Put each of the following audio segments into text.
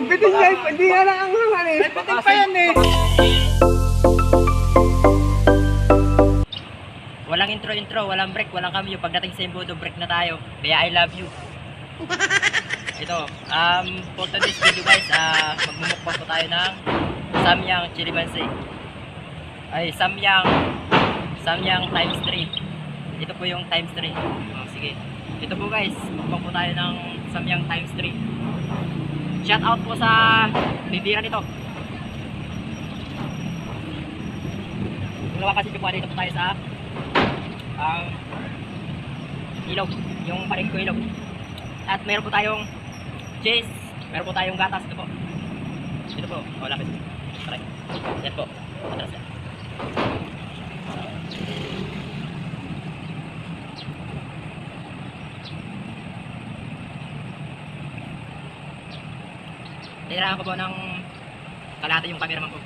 Bitin guys, hindi nga lang ang hangan eh. Bitin pa yan eh. Walang intro, walang break, walang cameo. Pagdating sa Imbudo, break na tayo. Kaya I love you. Ito, for today's video guys, magmumukbang po tayo ng Samyang Chili Bansi. Ay, Samyang times 3. Ito po yung times 3. Sige. Ito po guys, mukbang po tayo ng Samyang times 3. Shout out po sa bibira nito. Kung napapansin ko po, dito po tayo sa ilog, yung paring ko ilog. At meron po tayong cheese, meron po tayong gatas. Ito po. Ito po. O, lapit. Try. Yan po. Atras yan. Tinirahan ko po ng kalahati yung cameraman ko.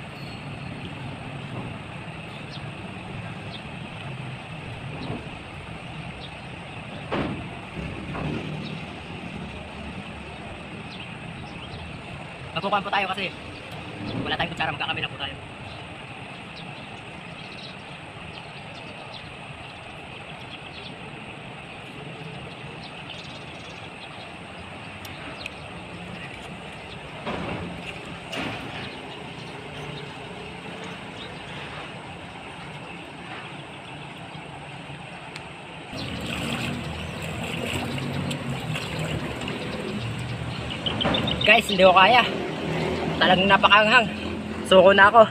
Magkukuhan po tayo kasi wala tayong kutsara, magkakamila po tayo. Guys, hindi ko kaya. Talagang napakanghang. Suko na ako.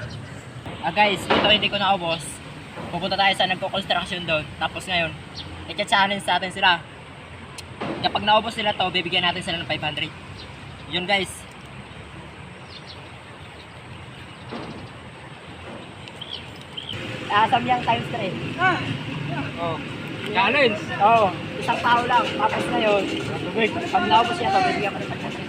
Guys, ito hindi ko naubos. Pupunta tayo sa nagko-construction doon. Tapos ngayon, i-challenge sa atin sila. Kapag naubos nila to, bibigyan natin sila ng 500. Yun guys. Samyang times 3. Oh. Challenge. Oh, isang tao lang. Tapos ngayon, pag naubos niya to, bibigyan ko ng 500.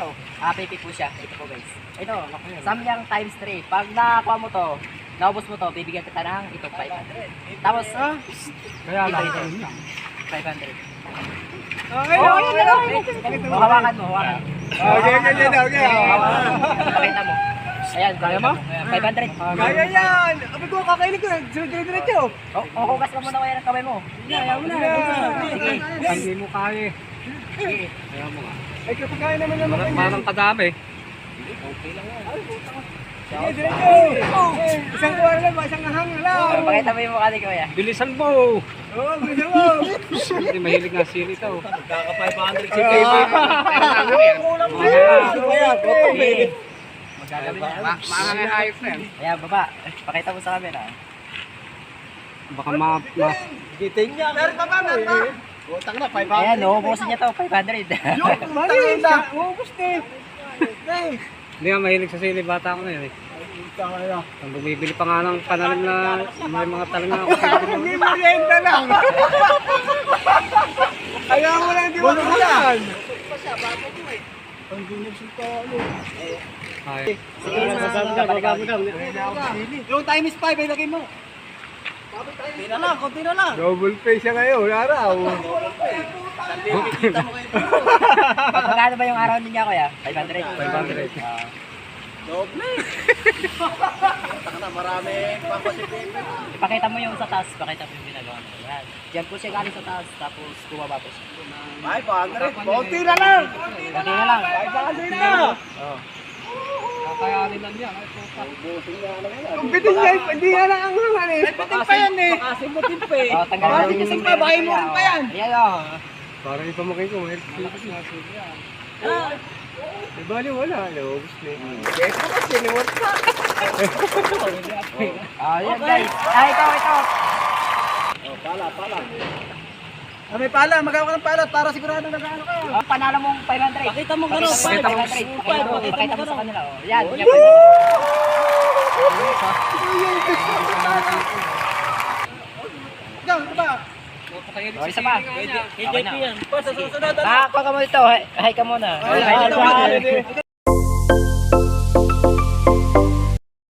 To. Pipi po siya. Ito po guys. Ito, Samyang times 3. Pag nakakuha mo to, naubos mo to, bibigyan kita ng ito 500. Tapos, Kaya lang. 500. Okay. Hawakan mo, hawakan. Okay. Pakita mo. Ayan, kaya mo? 500. Kaya yan. Abi ko kakainin ko. Diretso. Hugas ka muna kaya ng kamay mo. Ayaw mo na. Sige. Hindi mo kaya. Sige. Ayaw mo nga. Ay kapag kaya naman naman. Parang kadami. Sige, diretso. Isang kuha lang ba? Isang ahang lang. Pakita mo yung mukha ni kuya. Bilisan mo. Oo, gusto mo. Hindi mahilig nga sili ito. Magkaka-500 si Baby. Kulang mo yan. Sige. Makakahayop na yan. Ayan, baba. Pakita mo sa camera. Baka Giting niya. Meron pa ba? Meron pa? Utang na, 500. Ayan, uubusin niya to, 500. Yung, mali na. Oo, gusto eh. Hindi nga mahilig sa sili. Bata ko na yun eh. Ang bumibili pa nga ng panalim na may mga talang na ako. Hindi merienda lang. Ayaw mo lang, di mo kulan. Ang ginagsulta ano. Ay. Sige, balikan mo. Yung time is 5, ilagay mo. Konti na lang. Double pay siya ngayon, araw. Magkano ba yung araw niya kuya? 500? 500. Doble. Marami papasipin. Ipakita mo yung sa taas, pakita mo yung ginagawa mo. Yan. Diyan po siya galing sa taas, tapos bumaba po siya. 500. Konti na lang. Konti na lang. 500 na. Oh. Kakayanin lang yan. Kung bitin guys, hindi nga lang ang hangan eh. Bitin pa yan eh. Bakasimutin pa eh. Oh, tanggalin natin yung Bitin pa, bahay mo rin pa yan. Ayan o. Parang ipamukay ko. Mahirap sili nga sili yan. Di ba wala? Lobos na yun. Yes, kasi niwat ka. Ayan guys. Ito. Pala. May pala, magawa ka ng pala para sigurado nag-ano ka. Panalo mong 500. Pakita mo Pakita gano'n. mo 500. Pakita mo sa kanila. Oh. Yan. Diyan, ba? Oh, isa pa. Okay na. yan. Pa, sa susunod. Kuha ka mo ito. Hi ka muna. Ay,